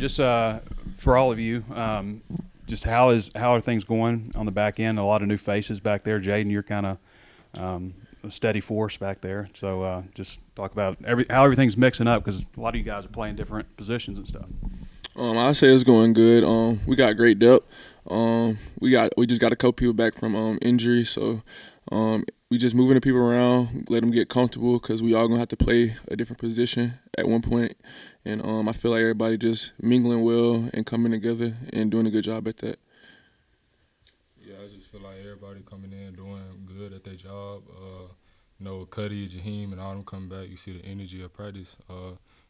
just for all of you, just how are things going on the back end? A lot of new faces back there. Jayden, you're kind of a steady force back there. So just talk about how everything's mixing up, because a lot of you guys are playing different positions and stuff. I say it's going good. We got great depth. We just got a couple people back from injury, so we just moving the people around, let them get comfortable, because we all gonna have to play a different position at one point. And I feel like everybody just mingling well and coming together and doing a good job at that. Yeah, I just feel like everybody coming in doing good at their job. Cuddy, Jaheim, and all them coming back. You see the energy of practice.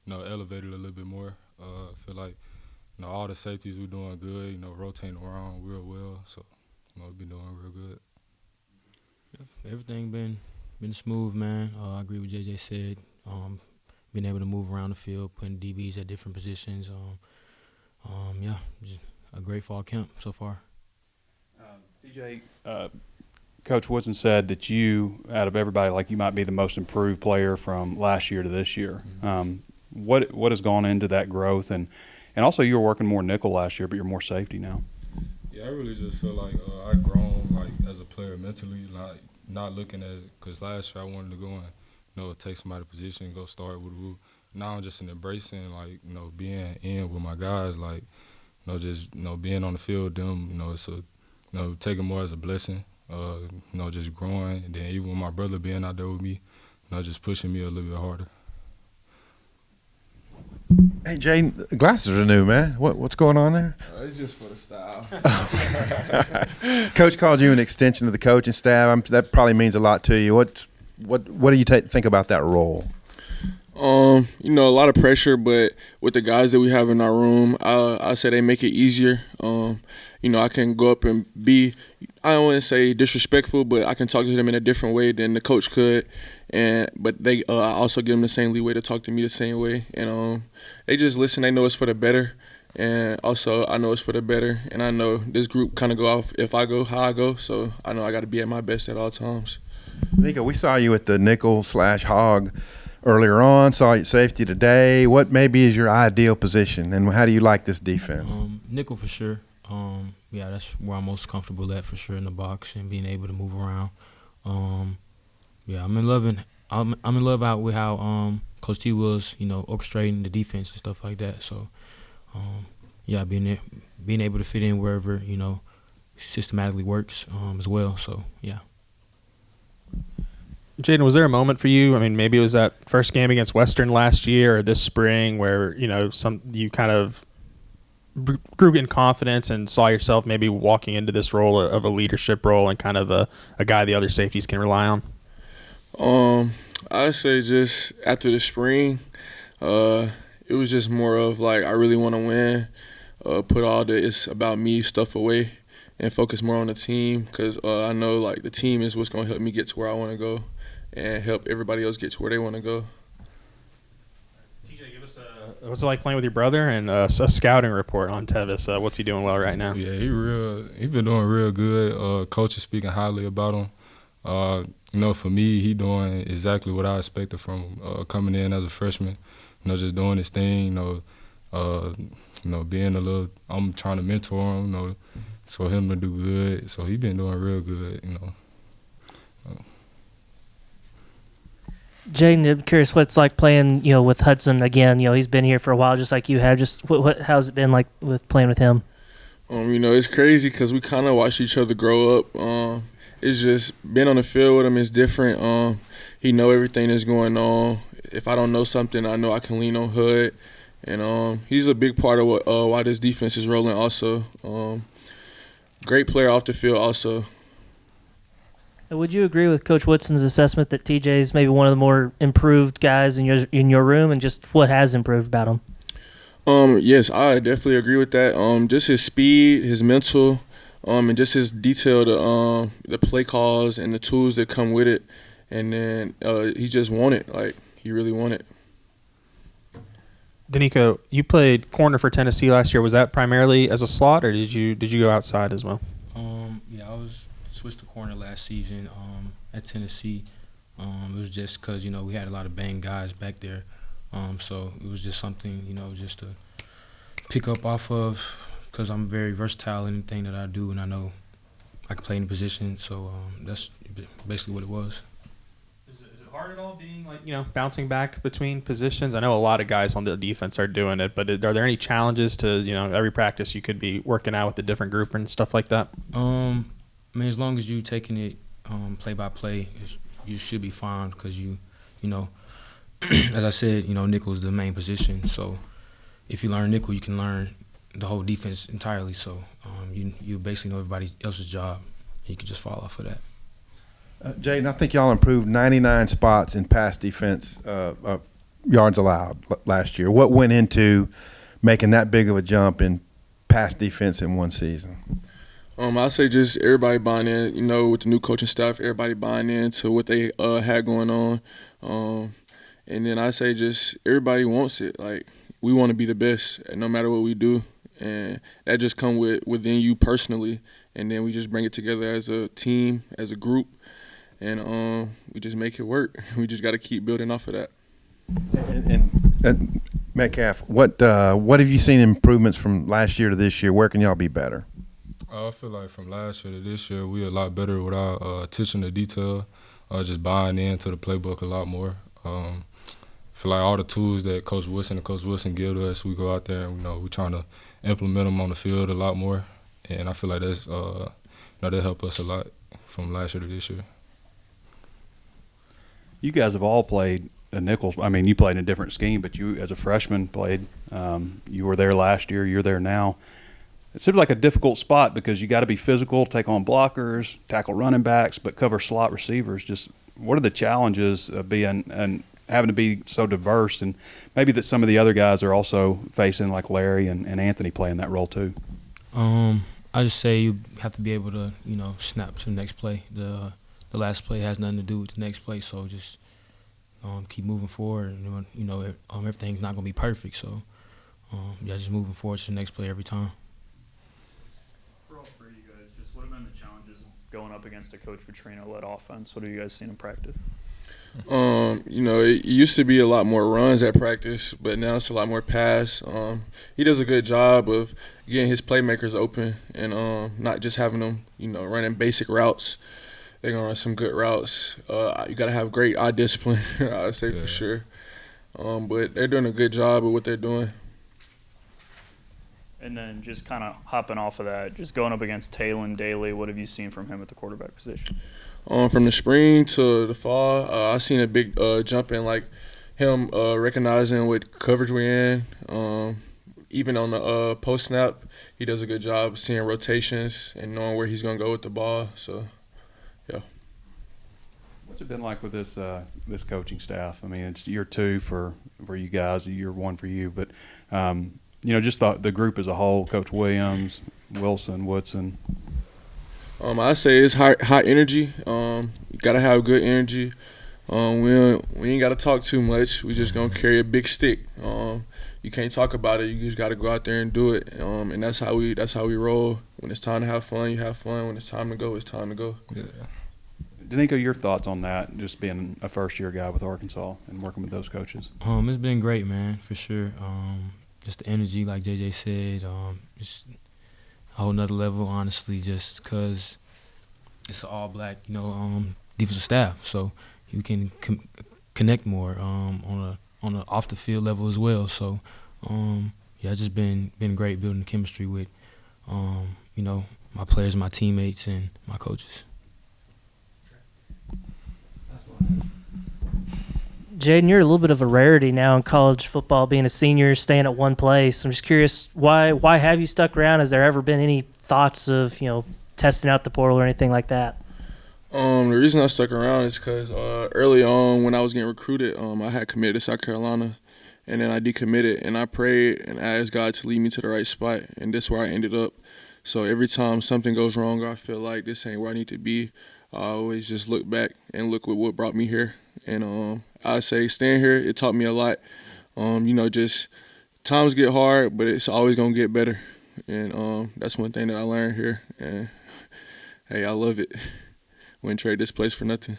Elevated a little bit more. I feel like all the safeties were doing good. Rotating around real well. So we've been doing real good. Yeah, everything been smooth, man. I agree with JJ said. Being able to move around the field, putting DBs at different positions. Just a great fall camp so far. TJ, Coach Woodson said that you, out of everybody, like you might be the most improved player from last year to this year. Mm-hmm. What has gone into that growth, and also you were working more nickel last year, but you're more safety now. Yeah, I really just feel like I've grown as a player mentally, not looking at it, because last year I wanted to go and take somebody's position, go start with who. Now I'm just embracing being in with my guys, just being on the field with them. It's taking more as a blessing. Just growing, and then even with my brother being out there with me, just pushing me a little bit harder. Hey, Jayden, glasses are new, man. What's going on there? It's just for the style. Coach called you an extension of the coaching staff. That probably means a lot to you. What do you think about that role? A lot of pressure, but with the guys that we have in our room, I say they make it easier. I can go up and be, I don't want to say disrespectful, but I can talk to them in a different way than the coach could. But I also give them the same leeway to talk to me the same way. And they just listen. They know it's for the better. And also I know it's for the better. And I know this group kind of go off if I go, how I go. So I know I got to be at my best at all times. Nico, we saw you at the nickel/hog earlier on, saw you at safety today. What maybe is your ideal position, and how do you like this defense? Nickel for sure. That's where I'm most comfortable at for sure, in the box and being able to move around. I'm in love out with how Coach T was, orchestrating the defense and stuff like that. So, being able to fit in wherever systematically works as well. So yeah. Jayden, was there a moment for you? I mean, maybe it was that first game against Western last year or this spring where, you kind of grew in confidence and saw yourself maybe walking into this role of a leadership role and kind of a guy the other safeties can rely on? I'd say just after the spring, it was just more of I really want to win, put all the it's about me stuff away and focus more on the team, because I know the team is what's going to help me get to where I want to go and help everybody else get to where they want to go. TJ, give us what's it like playing with your brother, and a scouting report on Tevis. What's he doing well right now? Yeah, he been doing real good. Coach is speaking highly about him. For me, he doing exactly what I expected from him, coming in as a freshman. Just doing his thing. Being I'm trying to mentor him. So him to do good. So he been doing real good. Jayden, I'm curious what it's like playing, with Hudson again. He's been here for a while, just like you have. Just how's it been like with playing with him? It's crazy because we kind of watched each other grow up. It's just being on the field with him is different. He know everything that's going on. If I don't know something, I know I can lean on Hood, and he's a big part of why this defense is rolling. Also, great player off the field. Also. Would you agree with Coach Woodson's assessment that TJ is maybe one of the more improved guys in your room, and just what has improved about him? Yes, I definitely agree with that. Just his speed, his mental, and just his detail, the play calls and the tools that come with it, and then he just won it. He really won it. Doneiko, you played corner for Tennessee last year. Was that primarily as a slot, or did you go outside as well? I was switched to corner last season at Tennessee. It was just because we had a lot of banged guys back there, so it was just something just to pick up off of because I'm very versatile in anything that I do, and I know I can play any position. So that's basically what it was. Is it hard at all being bouncing back between positions? I know a lot of guys on the defense are doing it, but are there any challenges to every practice you could be working out with a different group and stuff like that? I mean, as long as you taking it play by play, you should be fine because you know, as I said, nickel is the main position. So if you learn nickel, you can learn the whole defense entirely. So you basically know everybody else's job. And you can just fall off of that. Jayden, I think y'all improved 99 spots in pass defense yards allowed last year. What went into making that big of a jump in pass defense in one season? I say just everybody buying in, with the new coaching staff, everybody buying into what they had going on. And then I say just everybody wants it. Like, we want to be the best no matter what we do. And that just comes within you personally. And then we just bring it together as a team, as a group. And we just make it work. We just got to keep building off of that. And Metcalf, what have you seen improvements from last year to this year? Where can y'all be better? I feel like from last year to this year, we a lot better with our attention to detail, just buying into the playbook a lot more. Feel like all the tools that Coach Wilson give to us, we go out there and we're trying to implement them on the field a lot more. And I feel like that's that helped us a lot from last year to this year. You guys have all played a nickel. I mean, you played in a different scheme, but you as a freshman played. You were there last year. You're there now. It seems like a difficult spot because you got to be physical, take on blockers, tackle running backs, but cover slot receivers. Just what are the challenges of being and having to be so diverse, and maybe that some of the other guys are also facing, like Larry and Anthony playing that role too? I just say you have to be able to snap to the next play. The last play has nothing to do with the next play, so just keep moving forward. Everything's not gonna be perfect, so just moving forward to the next play every time. For all three of you guys, just what have been the challenges of going up against a Coach Petrino-led offense? What have you guys seen in practice? It used to be a lot more runs at practice, but now it's a lot more pass. He does a good job of getting his playmakers open and not just having them, running basic routes. They're going to run some good routes. You got to have great eye discipline, I would say, for sure. But they're doing a good job of what they're doing. And then just kind of hopping off of that, just going up against Taylon Daly, what have you seen from him at the quarterback position? From the spring to the fall, I've seen a big jump in, like him recognizing what coverage we're in. Even on the post snap, he does a good job seeing rotations and knowing where he's going to go with the ball. So, yeah. What's it been like with this coaching staff? I mean, it's year two for you guys, year one for you, but just the group as a whole, Coach Williams, Wilson, Woodson. I say it's high energy. You gotta have good energy. We ain't gotta talk too much. We just gonna carry a big stick. You can't talk about it. You just gotta go out there and do it. And that's how we roll. When it's time to have fun, you have fun. When it's time to go, it's time to go. Yeah. Doneiko, your thoughts on that? Just being a first-year guy with Arkansas and working with those coaches. It's been great, man, for sure. Just the energy, like JJ said. It's a whole nother level, honestly, just because it's an all-black, defensive staff. So you can connect more on a off-the-field level as well. So, it's just been great building chemistry with, my players, my teammates, and my coaches. Jayden, you're a little bit of a rarity now in college football, being a senior, staying at one place. I'm just curious, why have you stuck around? Has there ever been any thoughts of, testing out the portal or anything like that? The reason I stuck around is because early on when I was getting recruited, I had committed to South Carolina, and then I decommitted, and I prayed and asked God to lead me to the right spot, and that's where I ended up. So every time something goes wrong, I feel like this ain't where I need to be. I always just look back and look at what brought me here. And I say staying here, it taught me a lot. Just times get hard, but it's always going to get better. And that's one thing that I learned here. And, hey, I love it. Wouldn't trade this place for nothing.